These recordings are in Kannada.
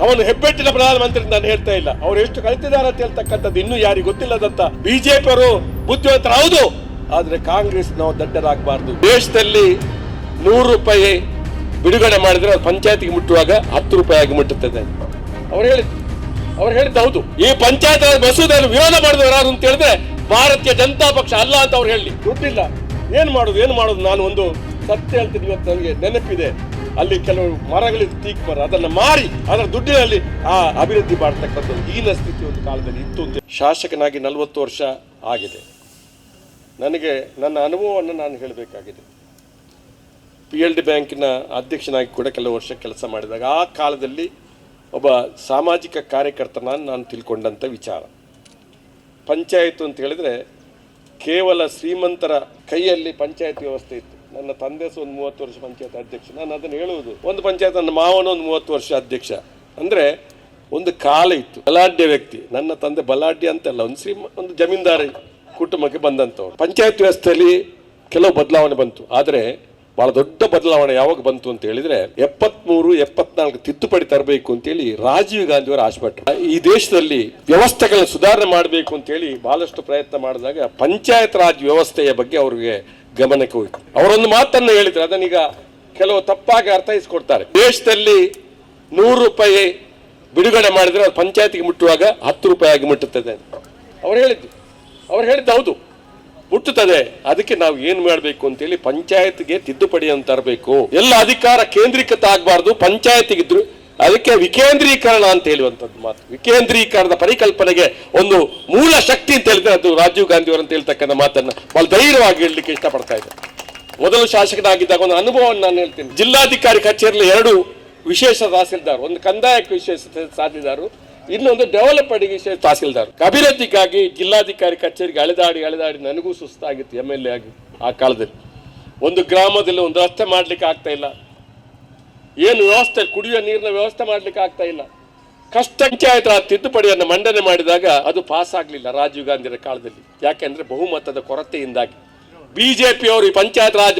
ಅವನು ಹೆಬ್ಬೆಟ್ಟಿನ ಪ್ರಧಾನಮಂತ್ರಿ ನಾನು ಹೇಳ್ತಾ ಇಲ್ಲ. ಅವ್ರು ಎಷ್ಟು ಕಲಿತಿದ್ದಾರೆ ಅಂತ ಹೇಳ್ತಕ್ಕಂಥದ್ದು ಇನ್ನೂ ಯಾರಿಗೂ ಗೊತ್ತಿಲ್ಲದಂತ ಬಿಜೆಪಿ ಅವರು ಬುದ್ಧಿವಂತರು ಹೌದು, ಆದ್ರೆ ಕಾಂಗ್ರೆಸ್ ನಾವು ದಡ್ಡರಾಗಬಾರ್ದು. ದೇಶದಲ್ಲಿ 100 ರೂಪಾಯಿ ಬಿಡುಗಡೆ ಮಾಡಿದ್ರೆ ಅದು ಪಂಚಾಯತಿಗೆ ಮುಟ್ಟುವಾಗ 10 ರೂಪಾಯಿ ಆಗಿ ಮುಟ್ಟುತ್ತದೆ. ಅವ್ರು ಹೇಳಿದ್ದು ಹೌದು. ಈ ಪಂಚಾಯತ್ ಮಸೂದೆಯನ್ನು ವಿರೋಧ ಮಾಡಿದವರು ಯಾರು ಅಂತ ಹೇಳಿದ್ರೆ ಭಾರತೀಯ ಜನತಾ ಪಕ್ಷ ಅಲ್ಲ ಅಂತ ಅವ್ರು ಹೇಳಿ. ದುಡ್ಡಿಲ್ಲ, ಏನ್ ಮಾಡುದು. ನಾನು ಒಂದು ಸತ್ಯ ಹೇಳ್ತೀನಿ, ಇವತ್ತು ನನಗೆ ನೆನಪಿದೆ. ಅಲ್ಲಿ ಕೆಲವು ಮರಗಳಿದ್ದು ಟೀಕ್ ಮರ, ಅದನ್ನ ಮಾರಿ ಅದರ ದುಡ್ಡಿನಲ್ಲಿ ಆ ಅಭಿವೃದ್ಧಿ ಮಾಡತಕ್ಕಂಥ ಹೀನ ಸ್ಥಿತಿ ಒಂದು ಕಾಲದಲ್ಲಿ ಇತ್ತು ಅಂತ. ಶಾಸಕನಾಗಿ 40 ವರ್ಷ ಆಗಿದೆ. ನನಗೆ ನನ್ನ ಅನುಭವವನ್ನು ನಾನು ಹೇಳಬೇಕಾಗಿದೆ. PLD ಬ್ಯಾಂಕಿನ ಅಧ್ಯಕ್ಷನಾಗಿ ಕೂಡ ಕೆಲವು ವರ್ಷ ಕೆಲಸ ಮಾಡಿದಾಗ ಆ ಕಾಲದಲ್ಲಿ ಒಬ್ಬ ಸಾಮಾಜಿಕ ಕಾರ್ಯಕರ್ತನಾಗಿ ನಾನು ತಿಳ್ಕೊಂಡಂಥ ವಿಚಾರ, ಪಂಚಾಯತ್ ಅಂತ ಹೇಳಿದ್ರೆ ಕೇವಲ ಶ್ರೀಮಂತರ ಕೈಯಲ್ಲಿ ಪಂಚಾಯತ್ ವ್ಯವಸ್ಥೆ ಇತ್ತು. ನನ್ನ ತಂದೆ ಸಹ ಒಂದು 30 ವರ್ಷ ಪಂಚಾಯತ್ ಅಧ್ಯಕ್ಷ. ನಾನು ಅದನ್ನು ಹೇಳುವುದು, ಒಂದು ಪಂಚಾಯತ್ ನನ್ನ ಮಾವನ ಒಂದು 30 ವರ್ಷ ಅಧ್ಯಕ್ಷ. ಅಂದರೆ ಒಂದು ಕಾಲ ಇತ್ತು. ಬಲಾಢ್ಯ ವ್ಯಕ್ತಿ, ನನ್ನ ತಂದೆ ಬಲಾಢ್ಯ ಅಂತಲ್ಲ, ಒಂದು ಜಮೀನ್ದಾರಿ ಕುಟುಂಬಕ್ಕೆ ಬಂದಂಥವ್ರು. ಪಂಚಾಯತ್ ವ್ಯವಸ್ಥೆಯಲ್ಲಿ ಕೆಲವು ಬದಲಾವಣೆ ಬಂತು, ಆದರೆ ಬಹಳ ದೊಡ್ಡ ಬದಲಾವಣೆ ಯಾವಾಗ ಬಂತು ಅಂತ ಹೇಳಿದ್ರೆ 73, 74 ತಿದ್ದುಪಡಿ ತರಬೇಕು ಅಂತೇಳಿ ರಾಜೀವ್ ಗಾಂಧಿ ಅವರು ಆಶೆಪಟ್ಟರು. ಈ ದೇಶದಲ್ಲಿ ವ್ಯವಸ್ಥೆಗಳನ್ನು ಸುಧಾರಣೆ ಮಾಡಬೇಕು ಅಂತೇಳಿ ಬಹಳಷ್ಟು ಪ್ರಯತ್ನ ಮಾಡಿದಾಗ ಪಂಚಾಯತ್ ರಾಜ್ ವ್ಯವಸ್ಥೆಯ ಬಗ್ಗೆ ಅವರಿಗೆ ಗಮನಕ್ಕೆ ಹೋಯಿತು. ಅವರೊಂದು ಮಾತನ್ನು ಹೇಳಿದ್ರು, ಅದನ್ನೀಗ ಕೆಲವು ತಪ್ಪಾಗಿ ಅರ್ಥೈಸಿಕೊಡ್ತಾರೆ. ದೇಶದಲ್ಲಿ 100 ರೂಪಾಯಿ ಬಿಡುಗಡೆ ಮಾಡಿದ್ರೆ ಅದು ಪಂಚಾಯತಿಗೆ ಮುಟ್ಟುವಾಗ 10 ರೂಪಾಯಿ ಆಗಿ ಮುಟ್ಟುತ್ತದೆ. ಅವ್ರು ಹೇಳಿದ್ದು ಹೌದು, ಮುಟ್ಟುತ್ತದೆ. ಅದಕ್ಕೆ ನಾವು ಏನ್ ಮಾಡಬೇಕು ಅಂತೇಳಿ ಪಂಚಾಯತ್ಗೆ ತಿದ್ದುಪಡಿಯನ್ನು ತರಬೇಕು. ಎಲ್ಲ ಅಧಿಕಾರ ಕೇಂದ್ರೀಕೃತ ಆಗಬಾರ್ದು, ಪಂಚಾಯತಿಗಿದ್ರು ಅದಕ್ಕೆ ವಿಕೇಂದ್ರೀಕರಣ ಅಂತ ಹೇಳುವಂಥದ್ದು ಮಾತು. ವಿಕೇಂದ್ರೀಕರಣದ ಪರಿಕಲ್ಪನೆಗೆ ಒಂದು ಮೂಲ ಶಕ್ತಿ ಅಂತ ಹೇಳಿದ್ರೆ ಅದು ರಾಜೀವ್ ಗಾಂಧಿ ಅವರು ಅಂತ ಹೇಳ್ತಕ್ಕಂಥ ಮಾತನ್ನ ಬಹಳ ಧೈರ್ಯವಾಗಿ ಹೇಳಲಿಕ್ಕೆ ಇಷ್ಟಪಡ್ತಾ ಇದ್ದೆ. ಮೊದಲು ಶಾಸಕನಾಗಿದ್ದಾಗ ಒಂದು ಅನುಭವವನ್ನು ನಾನು ಹೇಳ್ತೀನಿ. ಜಿಲ್ಲಾಧಿಕಾರಿ ಕಚೇರಿಯಲ್ಲಿ 2 ವಿಶೇಷ ತಹಸೀಲ್ದಾರ್, ಒಂದು ಕಂದಾಯಕ್ಕೆ ವಿಶೇಷ ತಹಸೀಲ್ದಾರು, ಇನ್ನೊಂದು ಡೆವಲಪ್ಮೆಂಟ್ಗೆ ವಿಶೇಷ ತಹಸೀಲ್ದಾರ್. ಅಭಿವೃದ್ಧಿಗಾಗಿ ಜಿಲ್ಲಾಧಿಕಾರಿ ಕಚೇರಿಗೆ ಅಳೆದಾಡಿ ನನಗೂ ಸುಸ್ತಾಗಿತ್ತು. MLA ಆಗಿ ಆ ಕಾಲದಲ್ಲಿ ಒಂದು ಗ್ರಾಮದಲ್ಲಿ ಒಂದು ರಸ್ತೆ ಮಾಡ್ಲಿಕ್ಕೆ ಆಗ್ತಾ ಇಲ್ಲ, ಏನು ವ್ಯವಸ್ಥೆ, ಕುಡಿಯುವ ನೀರಿನ ವ್ಯವಸ್ಥೆ ಮಾಡ್ಲಿಕ್ಕೆ ಆಗ್ತಾ ಇಲ್ಲ. ಕಷ್ಟ ಪಂಚಾಯತ್ ತಿದ್ದುಪಡಿಯನ್ನು ಮಂಡನೆ ಮಾಡಿದಾಗ ಅದು ಪಾಸ್ ಆಗಲಿಲ್ಲ ರಾಜೀವ್ ಗಾಂಧಿಯ ಕಾಲದಲ್ಲಿ. ಯಾಕೆಂದ್ರೆ ಬಹುಮತದ ಕೊರತೆಯಿಂದಾಗಿ ಬಿಜೆಪಿ ಅವರು ಈ ಪಂಚಾಯತ್ ರಾಜ್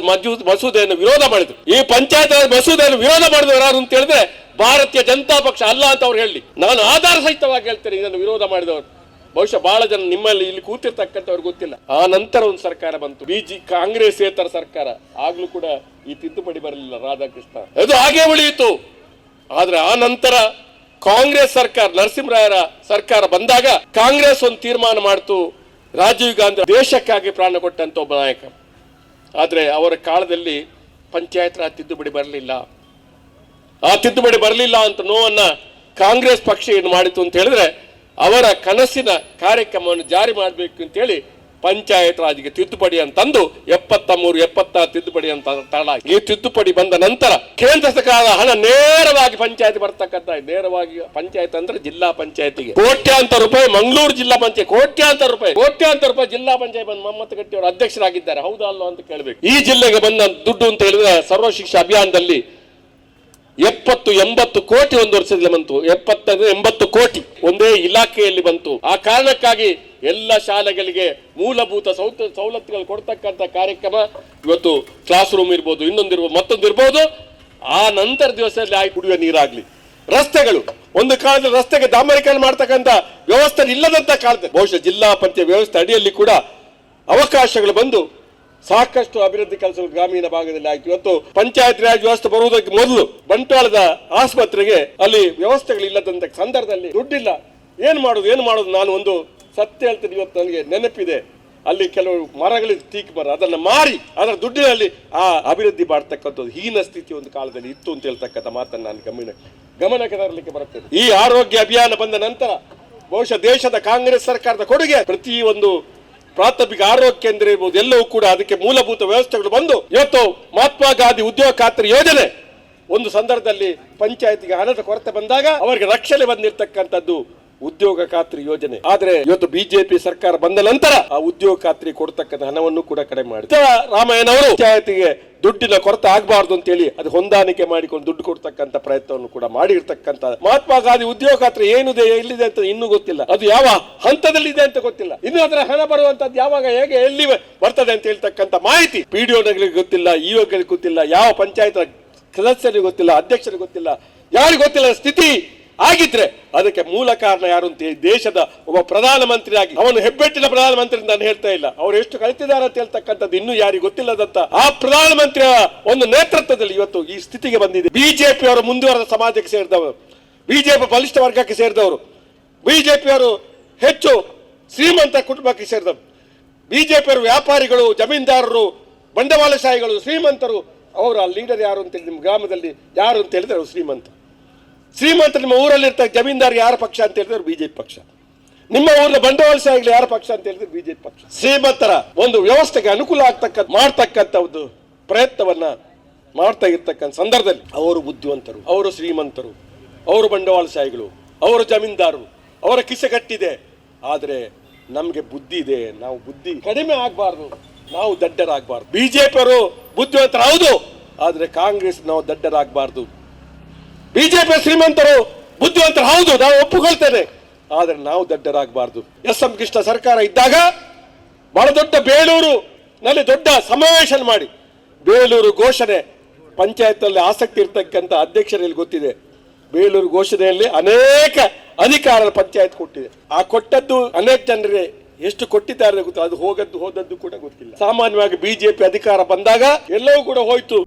ಮಸೂದೆಯನ್ನು ವಿರೋಧ ಮಾಡಿದ್ರು. ಈ ಪಂಚಾಯತ್ ರಾಜ್ ಮಸೂದೆಯನ್ನು ವಿರೋಧ ಮಾಡಿದವರು ಯಾರು ಅಂತ ಹೇಳಿದ್ರೆ ಭಾರತೀಯ ಜನತಾ ಪಕ್ಷ ಅಲ್ಲ ಅಂತ ಅವ್ರು ಹೇಳಿ. ನಾನು ಆಧಾರ ಸಹಿತವಾಗಿ ಹೇಳ್ತೇನೆ, ಇದನ್ನು ವಿರೋಧ ಮಾಡಿದವರು ಬಹುಶಃ ಬಹಳ ಜನ ನಿಮ್ಮಲ್ಲಿ ಇಲ್ಲಿ ಕೂತಿರ್ತಕ್ಕಂಥವ್ರು ಗೊತ್ತಿಲ್ಲ. ಆ ನಂತರ ಒಂದು ಸರ್ಕಾರ ಬಂತು, ಕಾಂಗ್ರೆಸ್ಸೇತರ ಸರ್ಕಾರ. ಆಗ್ಲೂ ಕೂಡ ಈ ತಿದ್ದುಪಡಿ ಬರಲಿಲ್ಲ ರಾಧಾಕೃಷ್ಣ, ಅದು ಹಾಗೆ ಉಳಿಯಿತು. ಆದ್ರೆ ಆ ನಂತರ ಕಾಂಗ್ರೆಸ್ ಸರ್ಕಾರ, ನರಸಿಂಹರಾಯರ ಸರ್ಕಾರ ಬಂದಾಗ ಕಾಂಗ್ರೆಸ್ ಒಂದು ತೀರ್ಮಾನ ಮಾಡ್ತು, ರಾಜೀವ್ ಗಾಂಧಿ ದೇಶಕ್ಕಾಗಿ ಪ್ರಾಣ ಕೊಟ್ಟಂತ ಒಬ್ಬ ನಾಯಕ. ಆದ್ರೆ ಅವರ ಕಾಲದಲ್ಲಿ ಪಂಚಾಯತ್ ರಾಜ್ ತಿದ್ದುಪಡಿ ಬರಲಿಲ್ಲ. ಆ ತಿದ್ದುಪಡಿ ಬರಲಿಲ್ಲ ಅಂತ ನೋವನ್ನ ಕಾಂಗ್ರೆಸ್ ಪಕ್ಷ ಏನು ಮಾಡಿತು ಅಂತ ಹೇಳಿದ್ರೆ ಅವರ ಕನಸಿನ ಕಾರ್ಯಕ್ರಮವನ್ನು ಜಾರಿ ಮಾಡಬೇಕು ಅಂತೇಳಿ ಪಂಚಾಯತ್ ರಾಜ್ಗೆ ತಿದ್ದುಪಡಿ ಅಂತಂದು 73, 76 ತಿದ್ದುಪಡಿ ಅಂತ ತಡ. ಈ ತಿದ್ದುಪಡಿ ಬಂದ ನಂತರ ಕೇಂದ್ರ ಸರ್ಕಾರದ ಹಣ ನೇರವಾಗಿ ಪಂಚಾಯತ್ ಬರ್ತಕ್ಕಂಥ, ನೇರವಾಗಿ ಪಂಚಾಯತ್ ಅಂದ್ರೆ ಜಿಲ್ಲಾ ಪಂಚಾಯತಿಗೆ ಕೋಟ್ಯಾಂತರ ರೂಪಾಯಿ, ಮಂಗಳೂರು ಜಿಲ್ಲಾ ಪಂಚಾಯತ್ ಕೋಟ್ಯಾಂತರ ರೂಪಾಯಿ ಜಿಲ್ಲಾ ಪಂಚಾಯತ್ ಬಂದು ಮಮ್ಮತ್ ಗಟ್ಟಿ ಅವರು ಅಧ್ಯಕ್ಷರಾಗಿದ್ದಾರೆ. ಹೌದಾ ಅಲ್ವಾ ಅಂತ ಕೇಳಬೇಕು. ಈ ಜಿಲ್ಲೆಗೆ ಬಂದ ದುಡ್ಡು ಅಂತ ಹೇಳಿದ್ರೆ ಸರ್ವ ಶಿಕ್ಷಾ ಅಭಿಯಾನದಲ್ಲಿ 70-80 ಕೋಟಿ ಒಂದು ವರ್ಷದಲ್ಲಿ ಬಂತು. 70-80 ಕೋಟಿ ಒಂದೇ ಇಲಾಖೆಯಲ್ಲಿ ಬಂತು. ಆ ಕಾರಣಕ್ಕಾಗಿ ಎಲ್ಲ ಶಾಲೆಗಳಿಗೆ ಮೂಲಭೂತ ಸವಲತ್ತುಗಳು ಕೊಡ್ತಕ್ಕಂಥ ಕಾರ್ಯಕ್ರಮ ಇವತ್ತು ಕ್ಲಾಸ್ ರೂಮ್ ಇರ್ಬೋದು, ಇನ್ನೊಂದಿರ್ಬೋದು, ಮತ್ತೊಂದಿರ್ಬೋದು. ಆ ನಂತರ ದಿವಸದಲ್ಲಿ ಕುಡಿಯುವ ನೀರಾಗ್ಲಿ, ರಸ್ತೆಗಳು, ಒಂದು ಕಾಲದಲ್ಲಿ ರಸ್ತೆಗೆ ಡಾಂಬರೀಕರಣ ಮಾಡ್ತಕ್ಕಂಥ ವ್ಯವಸ್ಥೆ ಇಲ್ಲದಂತ ಕಾಲದಲ್ಲಿ ಬಹುಶಃ ಜಿಲ್ಲಾ ಪಂಚಾಯತ್ ವ್ಯವಸ್ಥೆ ಅಡಿಯಲ್ಲಿ ಕೂಡ ಅವಕಾಶಗಳು ಬಂದು ಸಾಕಷ್ಟು ಅಭಿವೃದ್ಧಿ ಕೆಲಸಗಳು ಗ್ರಾಮೀಣ ಭಾಗದಲ್ಲಿ ಆಯ್ತು. ಇವತ್ತು ಪಂಚಾಯತ್ ರಾಜ್ ವ್ಯವಸ್ಥೆ ಬರುವುದಕ್ಕೆ ಮೊದಲು ಬಂಟ್ವಾಳದ ಆಸ್ಪತ್ರೆಗೆ ಅಲ್ಲಿ ವ್ಯವಸ್ಥೆಗಳಿಲ್ಲದಂತ ಸಂದರ್ಭದಲ್ಲಿ ದುಡ್ಡಿಲ್ಲ, ಏನ್ ಮಾಡುದು. ನಾನು ಒಂದು ಸತ್ಯ ಹೇಳ್ತೀನಿ, ಇವತ್ತು ನನಗೆ ನೆನಪಿದೆ. ಅಲ್ಲಿ ಕೆಲವು ಮರಗಳಿದ್ದು ಟೀಕ್ ಮರ, ಅದನ್ನ ಮಾರಿ ಅದರ ದುಡ್ಡಿನಲ್ಲಿ ಆ ಅಭಿವೃದ್ಧಿ ಮಾಡತಕ್ಕಂಥದ್ದು ಹೀನ ಸ್ಥಿತಿ ಒಂದು ಕಾಲದಲ್ಲಿ ಇತ್ತು ಅಂತ ಹೇಳ್ತಕ್ಕಂಥ ಮಾತನ್ನು ನಾನು ಗಮನಕ್ಕೆ ತರಲಿಕ್ಕೆ ಬರುತ್ತೇನೆ. ಈ ಆರೋಗ್ಯ ಅಭಿಯಾನ ಬಂದ ನಂತರ ಬಹುಶಃ ದೇಶದ ಕಾಂಗ್ರೆಸ್ ಸರ್ಕಾರದ ಕೊಡುಗೆ, ಪ್ರತಿ ಒಂದು ಪ್ರಾಥಮಿಕ ಆರೋಗ್ಯ ಕೇಂದ್ರ ಇರ್ಬೋದು, ಎಲ್ಲವೂ ಕೂಡ ಅದಕ್ಕೆ ಮೂಲಭೂತ ವ್ಯವಸ್ಥೆಗಳು ಬಂದು ಇವತ್ತು ಮಹಾತ್ಮ ಗಾಂಧಿ ಉದ್ಯೋಗ ಖಾತ್ರಿ ಯೋಜನೆ ಒಂದು ಸಂದರ್ಭದಲ್ಲಿ ಪಂಚಾಯತಿಗೆ ಹಣದ ಕೊರತೆ ಬಂದಾಗ ಅವರಿಗೆ ರಕ್ಷಣೆ ಬಂದಿರತಕ್ಕಂಥದ್ದು ಉದ್ಯೋಗ ಖಾತ್ರಿ ಯೋಜನೆ. ಆದ್ರೆ ಇವತ್ತು ಬಿಜೆಪಿ ಸರ್ಕಾರ ಬಂದ ನಂತರ ಆ ಉದ್ಯೋಗ ಖಾತ್ರಿ ಕೊಡ್ತಕ್ಕಂಥ ಹಣವನ್ನು ಕೂಡ ಕಡಿಮೆ ಮಾಡಿ ರಾಮಯ್ಯನವರು ಪಂಚಾಯತಿಗೆ ದುಡ್ಡಿನ ಕೊರತೆ ಆಗಬಾರ್ದು ಅಂತ ಹೇಳಿ ಅದು ಹೊಂದಾಣಿಕೆ ಮಾಡಿಕೊಂಡು ದುಡ್ಡು ಕೊಡ್ತಕ್ಕಂಥ ಪ್ರಯತ್ನವನ್ನು ಕೂಡ ಮಾಡಿರ್ತಕ್ಕಂಥ ಮಹಾತ್ಮ ಗಾಂಧಿ ಉದ್ಯೋಗ ಖಾತ್ರಿ ಏನಿದೆ, ಎಲ್ಲಿದೆ ಅಂತ ಇನ್ನೂ ಗೊತ್ತಿಲ್ಲ, ಅದು ಯಾವ ಹಂತದಲ್ಲಿದೆ ಅಂತ ಗೊತ್ತಿಲ್ಲ, ಇನ್ನು ಅದರ ಹಣ ಬರುವಂತದ್ದು ಯಾವಾಗ, ಹೇಗೆ, ಎಲ್ಲಿ ಬರ್ತದೆ ಅಂತ ಹೇಳ್ತಕ್ಕಂಥ ಮಾಹಿತಿ PDOಗಳಿಗೆ ಗೊತ್ತಿಲ್ಲ, ಇಒಗಳಿಗೆ ಗೊತ್ತಿಲ್ಲ, ಯಾವ ಪಂಚಾಯತ್ ಸದಸ್ಯರಿಗೆ ಗೊತ್ತಿಲ್ಲ, ಅಧ್ಯಕ್ಷರಿಗೆ ಗೊತ್ತಿಲ್ಲ, ಯಾರಿಗೂ ಗೊತ್ತಿಲ್ಲ ಸ್ಥಿತಿ ಆಗಿದ್ರೆ ಅದಕ್ಕೆ ಮೂಲ ಕಾರಣ ಯಾರು ಅಂತ ಹೇಳಿ ದೇಶದ ಒಬ್ಬ ಪ್ರಧಾನಮಂತ್ರಿಯಾಗಿ, ಅವನು ಹೆಬ್ಬೆಟ್ಟಿನ ಪ್ರಧಾನಮಂತ್ರಿ ನಾನು ಹೇಳ್ತಾ ಇಲ್ಲ, ಅವರು ಎಷ್ಟು ಕಲಿತಿದ್ದಾರೆ ಅಂತ ಹೇಳ್ತಕ್ಕಂಥದ್ದು ಇನ್ನೂ ಯಾರಿಗೂ ಗೊತ್ತಿಲ್ಲದಂತ ಆ ಪ್ರಧಾನಮಂತ್ರಿಯ ಒಂದು ನೇತೃತ್ವದಲ್ಲಿ ಇವತ್ತು ಈ ಸ್ಥಿತಿಗೆ ಬಂದಿದೆ. ಬಿಜೆಪಿ ಅವರು ಮುಂದುವರೆದ ಸಮಾಜಕ್ಕೆ ಸೇರಿದವರು, ಬಿಜೆಪಿ ಬಲಿಷ್ಠ ವರ್ಗಕ್ಕೆ ಸೇರಿದವರು, ಬಿಜೆಪಿಯವರು ಹೆಚ್ಚು ಶ್ರೀಮಂತ ಕುಟುಂಬಕ್ಕೆ ಸೇರಿದವರು, ಬಿಜೆಪಿಯವರು ವ್ಯಾಪಾರಿಗಳು, ಜಮೀನ್ದಾರರು, ಬಂಡವಾಳಶಾಹಿಗಳು, ಶ್ರೀಮಂತರು. ಅವರ ಲೀಡರ್ ಯಾರು ಅಂತ ನಿಮ್ಮ ಗ್ರಾಮದಲ್ಲಿ ಯಾರು ಅಂತ ಹೇಳಿದ್ರೆ ಅವರು ಶ್ರೀಮಂತ. ನಿಮ್ಮ ಊರಲ್ಲಿ ಇರ್ತಕ್ಕ ಜಮೀನ್ದಾರ್ ಯಾರ ಪಕ್ಷ ಅಂತ ಹೇಳಿದ್ರೆ ಬಿಜೆಪಿ ಪಕ್ಷ. ನಿಮ್ಮ ಊರಿನ ಬಂಡವಾಳಶಾಹಿಗಳು ಯಾರ ಪಕ್ಷ ಅಂತ ಹೇಳಿದ್ರೆ ಬಿಜೆಪಿ ಪಕ್ಷ. ಶ್ರೀಮಂತರ ಒಂದು ವ್ಯವಸ್ಥೆಗೆ ಅನುಕೂಲ ಮಾಡ್ತಕ್ಕಂಥ ಒಂದು ಪ್ರಯತ್ನವನ್ನ ಮಾಡ್ತಾ ಇರ್ತಕ್ಕಂಥ ಸಂದರ್ಭದಲ್ಲಿ ಅವರು ಬುದ್ಧಿವಂತರು, ಅವರು ಶ್ರೀಮಂತರು, ಅವರು ಬಂಡವಾಳಶಾಹಿಗಳು, ಅವರು ಜಮೀನ್ದಾರರು, ಅವರ ಕಿಸೆ ಕಟ್ಟಿದೆ. ಆದರೆ ನಮಗೆ ಬುದ್ಧಿ ಇದೆ, ನಾವು ಬುದ್ಧಿ ಕಡಿಮೆ ಆಗಬಾರ್ದು, ನಾವು ದಡ್ಡರಾಗಬಾರ್ದು. ಬಿಜೆಪಿಯವರು ಬುದ್ಧಿವಂತರು ಹೌದು, ಆದರೆ ಕಾಂಗ್ರೆಸ್ ನಾವು ದಡ್ಡರಾಗಬಾರ್ದು. ಬಿಜೆಪಿ ಶ್ರೀಮಂತರು ಬುದ್ಧಿವಂತರು ಹೌದು, ನಾವು ಒಪ್ಪುಕೊಳ್ತೇನೆ, ಆದರೆ ನಾವು ದಡ್ಡರಾಗಬಾರ್ದು. ಎಸ್.ಎಂ. ಕೃಷ್ಣ ಸರ್ಕಾರ ಇದ್ದಾಗ ಬಹಳ ದೊಡ್ಡ ಬೇಲೂರಿನಲ್ಲಿ ದೊಡ್ಡ ಸಮಾವೇಶ ಮಾಡಿ ಬೇಲೂರು ಘೋಷಣೆ ಪಂಚಾಯತ್ನಲ್ಲಿ ಆಸಕ್ತಿ ಇರ್ತಕ್ಕಂಥ ಅಧ್ಯಕ್ಷರಲ್ಲಿ ಗೊತ್ತಿದೆ. ಬೇಲೂರು ಘೋಷಣೆಯಲ್ಲಿ ಅನೇಕ ಅಧಿಕಾರ ಪಂಚಾಯತ್ ಕೊಟ್ಟಿದೆ. ಆ ಕೊಟ್ಟದ್ದು ಅನೇಕ ಜನರಿಗೆ ಎಷ್ಟು ಕೊಟ್ಟಿದ್ದಾರೆ ಗೊತ್ತು, ಅದು ಹೋದದ್ದು ಕೂಡ ಗೊತ್ತಿಲ್ಲ. ಸಾಮಾನ್ಯವಾಗಿ ಬಿಜೆಪಿ ಅಧಿಕಾರ ಬಂದಾಗ ಎಲ್ಲವೂ ಕೂಡ ಹೋಯ್ತು.